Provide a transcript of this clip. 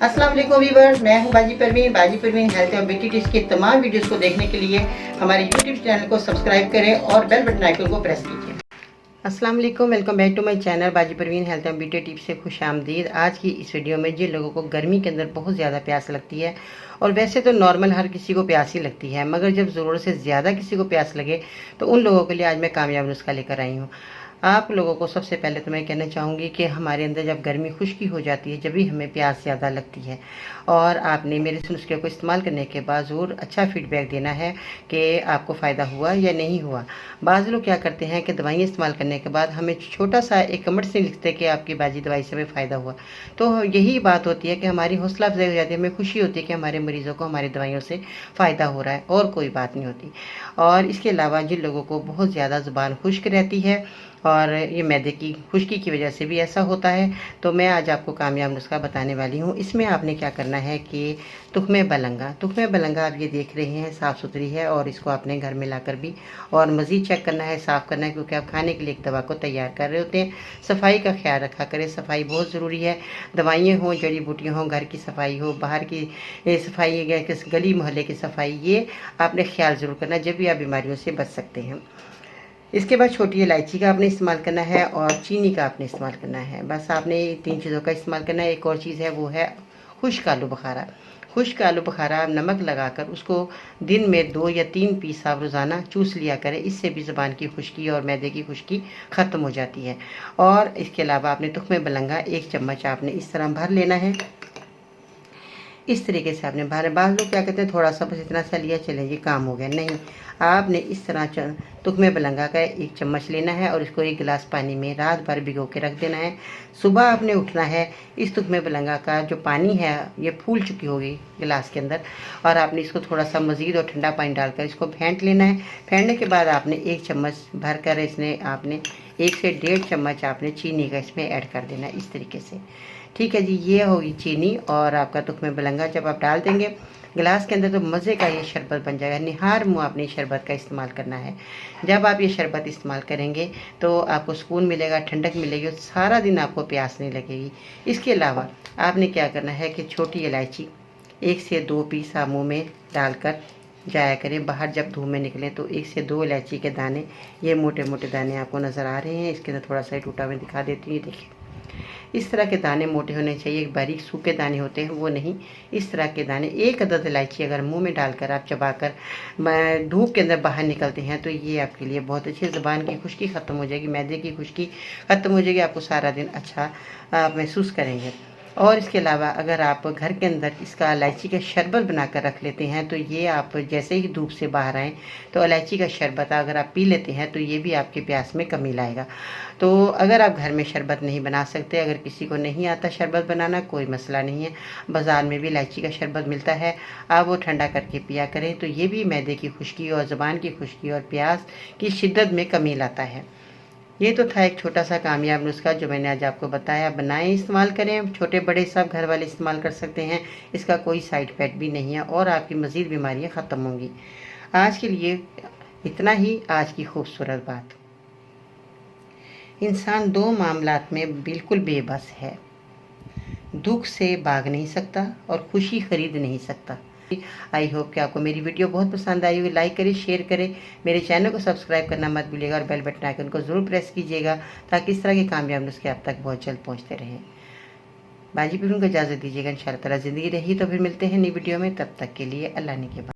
अस्सलाम वालेकुम व्यूअर्स, मैं हूं बाजी परवीन हेल्थ और ब्यूटी टिप्स की तमाम वीडियोस को देखने के लिए हमारे यूट्यूब चैनल को सब्सक्राइब करें और बेल बटन आइकन को प्रेस कीजिए। अस्सलाम वालेकुम, welcome back to my channel Baji Parveen health and beauty tips से खुश आमदीद। आज की इस वीडियो में जिन लोगों को गर्मी के अंदर बहुत ज़्यादा प्यास लगती है, और वैसे तो नॉर्मल हर किसी को प्यास ही लगती है, मगर जब ज़रूरत से ज़्यादा किसी को प्यास लगे तो उन लोगों के लिए आज मैं कामयाब नुस्खा लेकर आई हूँ। आप लोगों को सबसे पहले तो मैं कहना चाहूँगी कि हमारे अंदर जब गर्मी खुश्की हो जाती है, जब भी हमें प्यास ज़्यादा लगती है, और आपने मेरे इस नुस्खे को इस्तेमाल करने के बाद ज़रूर अच्छा फीडबैक देना है कि आपको फ़ायदा हुआ या नहीं हुआ। बाज़ लोग क्या करते हैं कि दवाइयाँ इस्तेमाल करने के बाद हमें छोटा सा एक कमेंट से लिखते हैं कि आपकी बाजी दवाई से हमें फ़ायदा हुआ। तो यही बात होती है कि हमारी हौसला अफजाई हो जाती है, हमें खुशी होती है कि हमारे मरीज़ों को हमारी दवाइयों से फ़ायदा हो रहा है, और कोई बात नहीं होती। और इसके अलावा जिन लोगों को बहुत ज़्यादा ज़ुबान खुश्क रहती है और ये मैदे की खुश्की की वजह से भी ऐसा होता है, तो मैं आज आपको कामयाब नुस्खा बताने वाली हूँ। इसमें आपने क्या करना है कि तुख्मे बलंगा आप ये देख रहे हैं साफ़ सुथरी है, और इसको आपने घर में लाकर भी और मज़ीद चेक करना है, साफ़ करना है, क्योंकि आप खाने के लिए एक दवा को तैयार कर रहे होते हैं। सफाई का ख्याल रखा करें, सफाई बहुत ज़रूरी है। दवाइयाँ हों, जड़ी बूटियाँ हों, घर की सफाई हो, बाहर की सफाई, गली मोहल्ले की सफाई, ये आपने ख्याल ज़रूर करना, जब भी आप बीमारियों से बच सकते हैं। इसके बाद छोटी इलायची का आपने इस्तेमाल करना है और चीनी का आपने इस्तेमाल करना है। बस आपने तीन चीज़ों का इस्तेमाल करना है। एक और चीज़ है, वो है खुश्क आलू बुखारा। खुश्क आलू बुखारा आप नमक लगाकर उसको दिन में 2 या 3 पीस आप रोज़ाना चूस लिया करें। इससे भी ज़ुबान की खुश्की और मैदे की खुश्की ख़त्म हो जाती है। और इसके अलावा आपने तुख्मे बलंगा 1 चम्मच आपने इस तरह भर लेना है। इस तरीके से आपने भर, बाज़ लोग क्या कहते हैं थोड़ा सा बस इतना सा लिया चले ये काम हो गया, नहीं, आपने इस तरह तुख्मे बलंगा का 1 चम्मच लेना है और इसको 1 गिलास पानी में रात भर भिगो के रख देना है। सुबह आपने उठना है, इस तुख्मे बलंगा का जो पानी है ये फूल चुकी होगी गिलास के अंदर, और आपने इसको थोड़ा सा मज़ीद और ठंडा पानी डालकर इसको फेंट लेना है। फेंटने के बाद आपने 1 चम्मच भर कर इसने आपने 1 से 1.5 चम्मच आपने चीनी का इसमें ऐड कर देना है, इस तरीके से। ठीक है जी, ये होगी चीनी और आपका तुख्मे बलंगा जब आप डाल देंगे गिलास के अंदर तो मज़े का ये शरबत बन जाएगा। निहार मुँह आपने शरबत का इस्तेमाल करना है। जब आप ये शरबत इस्तेमाल करेंगे तो आपको सुकून मिलेगा, ठंडक मिलेगी, और सारा दिन आपको प्यास नहीं लगेगी। इसके अलावा आपने क्या करना है कि छोटी इलायची 1 से 2 पीस आप मुँह में डालकर जाया करें। बाहर जब धूप में निकलें तो 1 से 2 इलायची के दाने, ये मोटे मोटे दाने आपको नज़र आ रहे हैं, इसके अंदर थोड़ा सा टूटा हुआ दिखा देती हूँ, देखिए इस तरह के दाने मोटे होने चाहिए। बारीक सूखे दाने होते हैं वो नहीं, इस तरह के दाने। 1 अदद इलायची अगर मुंह में डालकर आप चबाकर धूप के अंदर बाहर निकलते हैं तो ये आपके लिए बहुत अच्छी, ज़ुबान की खुश्की ख़त्म हो जाएगी, मैदे की खुश्की ख़त्म हो जाएगी, आपको सारा दिन अच्छा महसूस करेंगे। और इसके अलावा अगर आप घर के अंदर इसका इलायची का शरबत बनाकर रख लेते हैं तो ये आप जैसे ही धूप से बाहर आएँ तो इलायची का शरबत अगर आप पी लेते हैं तो ये भी आपके प्यास में कमी लाएगा। तो अगर आप घर में शरबत नहीं बना सकते, अगर किसी को नहीं आता शरबत बनाना, कोई मसला नहीं है, बाज़ार में भी इलायची का शरबत मिलता है, आप वो ठंडा करके पिया करें, तो ये भी मैदे की खुश्की और ज़ुबान की खुश्की और प्यास की शिद्दत में कमी लाता है। ये तो था एक छोटा सा कामयाब नुस्खा जो मैंने आज आपको बताया। बनाएं, इस्तेमाल करें, छोटे बड़े सब घर वाले इस्तेमाल कर सकते हैं। इसका कोई साइड इफ़ेक्ट भी नहीं है और आपकी मज़ीद बीमारियां ख़त्म होंगी। आज के लिए इतना ही। आज की खूबसूरत बात, इंसान 2 मामलात में बिल्कुल बेबस है, दुख से भाग नहीं सकता और खुशी खरीद नहीं सकता। आई होप कि आपको मेरी वीडियो बहुत पसंद आई होगी। लाइक करें, शेयर करें, मेरे चैनल को सब्सक्राइब करना मत भूलिएगा और बेल बटन आइकन को ज़रूर प्रेस कीजिएगा ताकि इस तरह के कामयाब नुस्खे आप तक बहुत जल्द पहुँचते रहें। बाजी परवीन को इजाज़त दीजिएगा। इंशाअल्लाह ताला ज़िंदगी रही तो फिर मिलते हैं नई वीडियो में, तब तक के लिए अल्लाह ने के बाद।